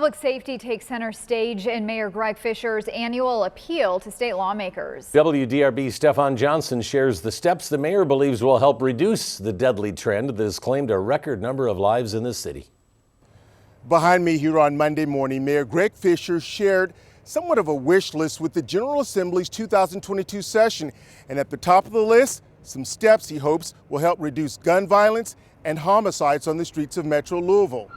Public safety takes center stage in Mayor Greg Fischer's annual appeal to state lawmakers. WDRB Stefan Johnson shares the steps the mayor believes will help reduce the deadly trend that has claimed a record number of lives in this city. Behind me here on Monday morning, Mayor Greg Fischer shared somewhat of a wish list with the General Assembly's 2022 session. And at the top of the list, some steps he hopes will help reduce gun violence and homicides on the streets of Metro Louisville.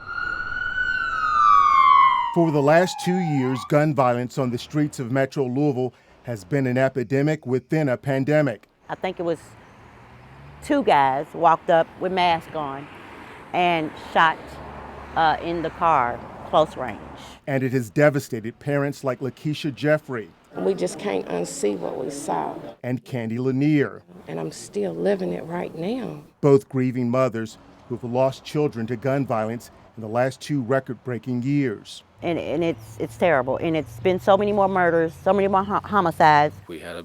For the last 2 years, gun violence on the streets of Metro Louisville has been an epidemic within a pandemic. I think it was 2 guys walked up with masks on and shot in the car, close range. And it has devastated parents like Lakeisha Jeffrey. We just can't unsee what we saw. And Candy Lanier. And I'm still living it right now. Both grieving mothers who have lost children to gun violence in the last 2 record-breaking years. And it's terrible. And it's been so many more murders, so many more homicides. We had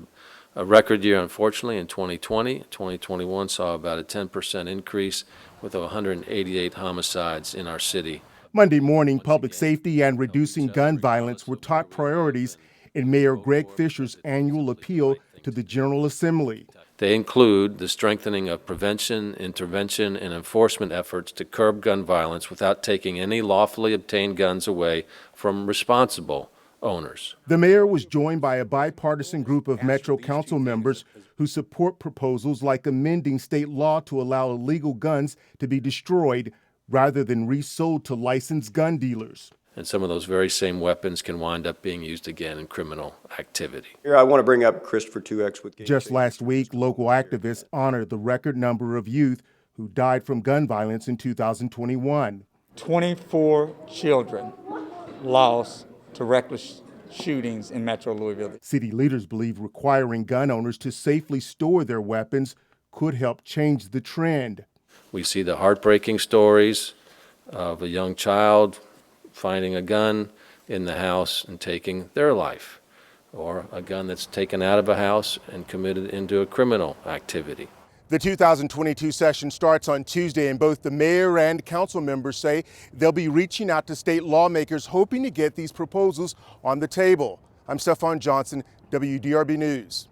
a record year, unfortunately, in 2020. 2021 saw about a 10% increase with 188 homicides in our city. Monday morning, public safety and reducing gun violence were top priorities in Mayor Greg Fischer's annual appeal to the General Assembly. They include the strengthening of prevention, intervention, and enforcement efforts to curb gun violence without taking any lawfully obtained guns away from responsible owners. The mayor was joined by a bipartisan group of Metro Council members who support proposals like amending state law to allow illegal guns to be destroyed rather than resold to licensed gun dealers. And some of those very same weapons can wind up being used again in criminal activity. Here, I want to bring up Christopher 2X with Just last week, local activists honored the record number of youth who died from gun violence in 2021. 24 children lost to reckless shootings in Metro Louisville. City leaders believe requiring gun owners to safely store their weapons could help change the trend. We see the heartbreaking stories of a young child finding a gun in the house and taking their life, or a gun that's taken out of a house and committed into a criminal activity. The 2022 session starts on Tuesday, and both the mayor and council members say they'll be reaching out to state lawmakers hoping to get these proposals on the table. I'm Stefan Johnson, WDRB News.